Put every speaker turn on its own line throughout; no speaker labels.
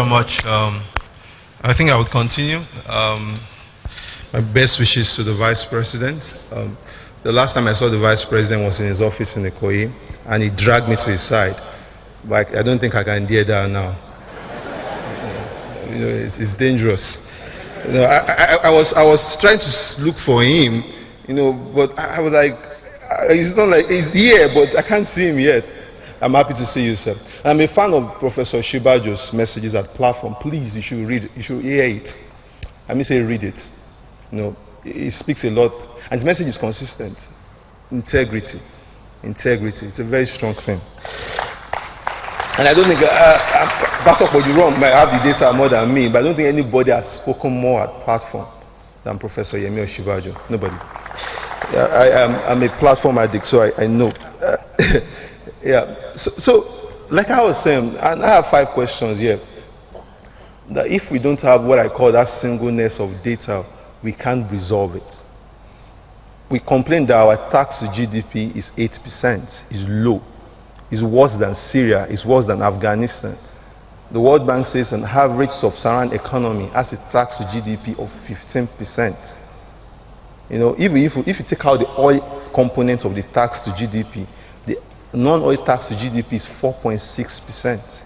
much. I think I would continue. My best wishes to the Vice President. The last time I saw the Vice President was in his office in Ikoyi, and he dragged me to his side. But I don't think I can dare that now. You know, it's dangerous. You know, I was trying to look for him, you know, but I was like, he's not like he's here, but I can't see him yet. I'm happy to see you, sir. I'm a fan of Professor Shibajo's messages at platform. Please, you should read it. You should hear it. I mean, say read it. You know, he speaks a lot, and his message is consistent. Integrity. Integrity. It's a very strong thing. And I don't think Pastor Kojuron might have the data more than me, but I don't think anybody has spoken more at platform than Professor Yemi Shibajo. Nobody. I'm a platform addict, so I know. Yeah. So, like I was saying, and I have 5 questions here. That if we don't have what I call that singleness of data, we can't resolve it. We complain that our tax to GDP is 8%, is low, is worse than Syria, is worse than Afghanistan. The World Bank says an average sub-Saharan economy has a tax to GDP of 15%. You know, if you take out the oil component of the tax to GDP, the non-oil tax to GDP is 4.6%.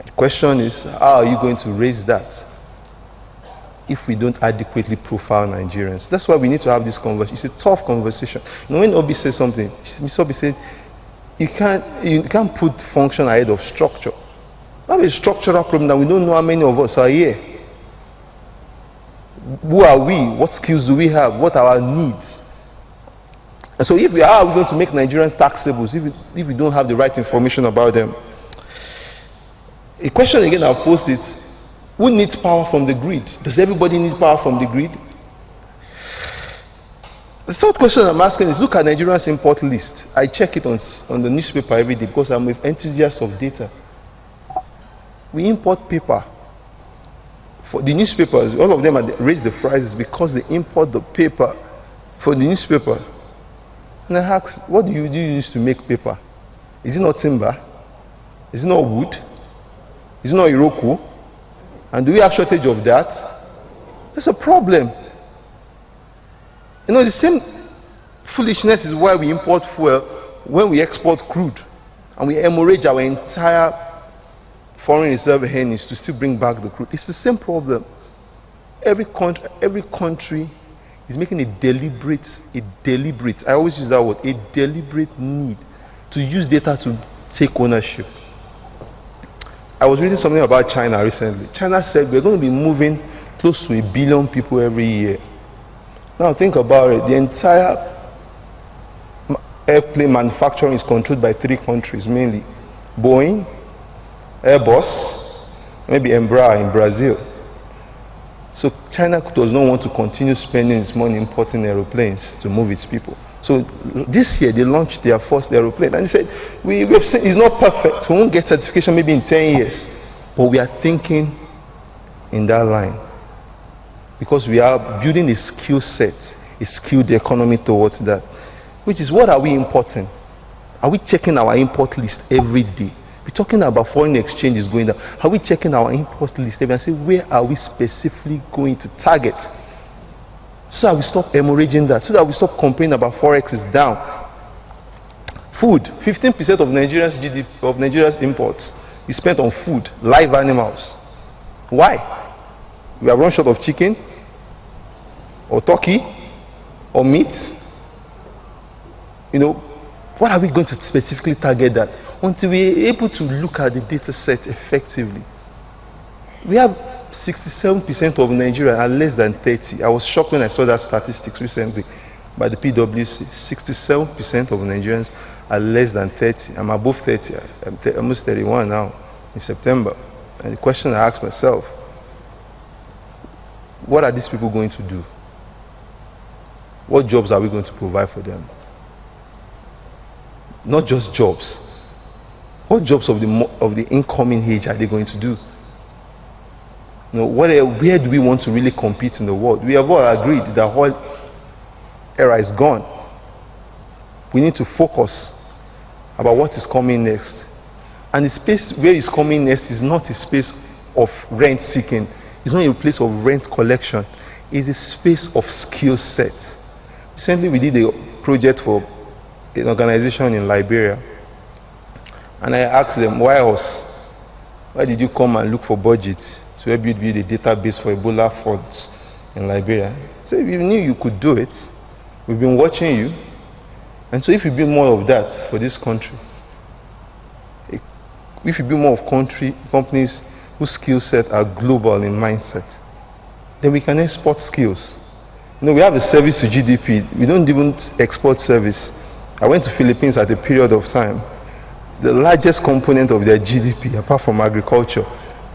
The question is, how are you going to raise that if we don't adequately profile Nigerians? That's why we need to have this conversation. It's a tough conversation. You know, when Obi says something, Ms. Obi said, you can't put function ahead of structure. We have a structural problem that we don't know how many of us are here. Who are we? What skills do we have? What are our needs? And so if we are going to make Nigerians taxables, if we don't have the right information about them. A question again I'll post is, who needs power from the grid? Does everybody need power from the grid? The third question I'm asking is, look at Nigerians import list. I check it on the newspaper every day because I'm an enthusiast of data. We import paper. For the newspapers, all of them raise the prices because they import the paper for the newspaper. And I ask, what do you use to make paper? Is it not timber? Is it not wood? Is it not Iroko? And do we have shortage of that? That's a problem. You know, the same foolishness is why we import fuel when we export crude. And we hemorrhage our entire foreign reserve earnings to still bring back the crude. It's the same problem. Every country is making a deliberate, I always use that word, a deliberate need to use data to take ownership. I was reading something about China recently. China said we're going to be moving close to 1 billion people every year. Now think about it. The entire airplane manufacturing is controlled by 3 countries mainly. Boeing, Airbus, maybe Embraer in Brazil. So China does not want to continue spending its money importing aeroplanes to move its people. So this year they launched their first aeroplane, and they said, we've seen it's not perfect. We won't get certification maybe in 10 years, but we are thinking in that line because we are building a skill set, a skilled economy towards that. Which is, what are we importing? Are we checking our import list every day? We're talking about foreign exchange is going down. Are we checking our import list and say, where are we specifically going to target? So that we stop hemorrhaging that, so that we stop complaining about forex is down. Food, 15% of Nigeria's GDP, of Nigeria's imports is spent on food, live animals. Why? We have run short of chicken, or turkey, or meat. You know, what are we going to specifically target that? Until we are able to look at the data set effectively. We have 67% of Nigeria are less than 30. I was shocked when I saw that statistics recently by the PwC. 67% of Nigerians are less than 30. I'm above 30. I'm almost 31 now in September. And the question I ask myself, what are these people going to do? What jobs are we going to provide for them? Not just jobs. What jobs of the incoming age are they going to do? You know, where do we want to really compete in the world? We have all agreed that the whole era is gone. We need to focus about what is coming next. And the space where he's coming next is not a space of rent seeking. It's not a place of rent collection. It's a space of skill set. Recently, we did a project for an organization in Liberia. And I asked them, why us? Why did you come and look for budget to help you build a database for Ebola funds in Liberia? So if you knew you could do it, we've been watching you. And so if you build more of that for this country, if you build more of companies whose skill set are global in mindset, then we can export skills. You know, we have a service to GDP. We don't even export service. I went to Philippines at a period of time. The largest component of their GDP, apart from agriculture,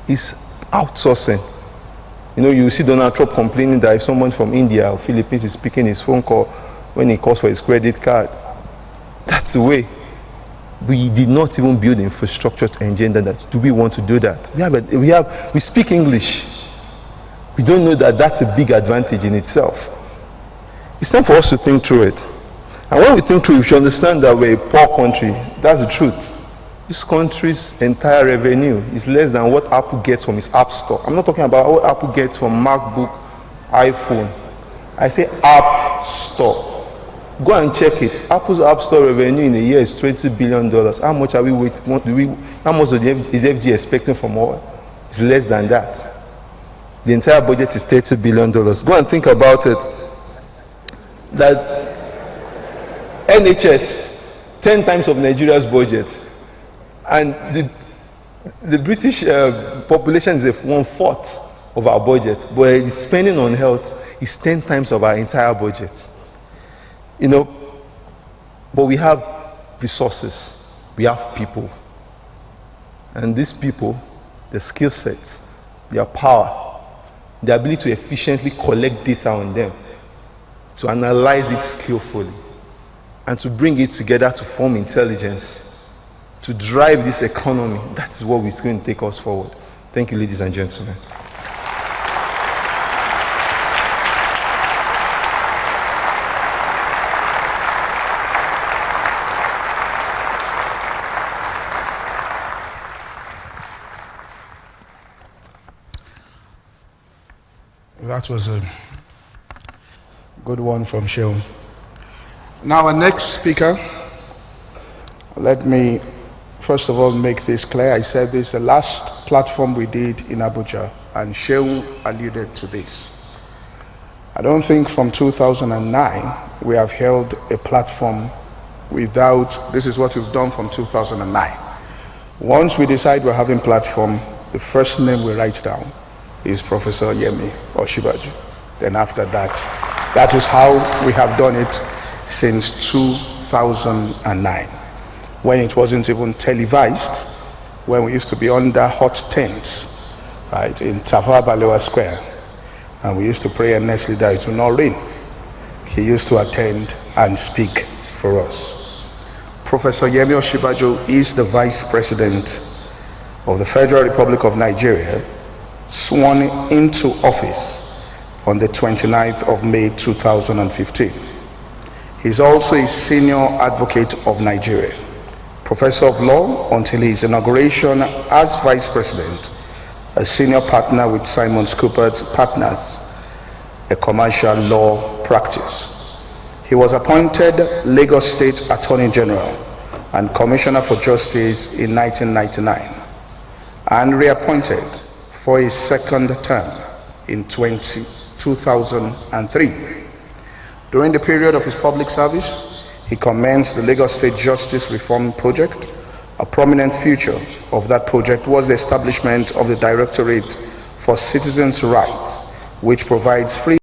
is outsourcing. You know, you see Donald Trump complaining that if someone from India or Philippines is picking his phone call when he calls for his credit card, that's the way. We did not even build infrastructure to engender that. Do we want to do that? We speak English. We don't know that that's a big advantage in itself. It's time for us to think through it. And when we think through it, we should understand that we're a poor country. That's the truth. This country's entire revenue is less than what Apple gets from its App Store. I'm not talking about what Apple gets from MacBook, iPhone. I say App Store. Go and check it. Apple's App Store revenue in a year is $20 billion. How much are we waiting? How much is FG expecting from all? It's less than that. The entire budget is $30 billion. Go and think about it. That NHS, 10 times of Nigeria's budget, and the British population is 1/4 of our budget, but the spending on health is 10 times of our entire budget. You know, but we have resources, we have people, and these people, the skill sets, their power, the ability to efficiently collect data on them, to analyze it skillfully, and to bring it together to form intelligence, to drive this economy. That's what is going to take us forward. Thank you, ladies and gentlemen.
That was a good one from Sheung. Now our next speaker, let me first of all make this clear. I said this is the last platform we did in Abuja, and Sheung alluded to this. I don't think from 2009 we have held a platform without, this is what we've done from 2009. Once we decide we're having platform, the first name we write down is Professor Yemi Osinbajo. Then after that, that is how we have done it since 2009, when it wasn't even televised, when we used to be under hot tents, right, in Tafawa Balewa Square, and we used to pray earnestly that it will not rain. He used to attend and speak for us. Professor Yemi Osinbajo is the Vice President of the Federal Republic of Nigeria, sworn into office on the 29th of May 2015. He's also a senior advocate of Nigeria, professor of law until his inauguration as vice president, a senior partner with Simon Cooper's Partners, a commercial law practice. He was appointed Lagos State Attorney General and Commissioner for Justice in 1999 and reappointed for his second term in 2003. During the period of his public service, he commenced the Lagos State Justice Reform Project. A prominent feature of that project was the establishment of the Directorate for Citizens' Rights, which provides free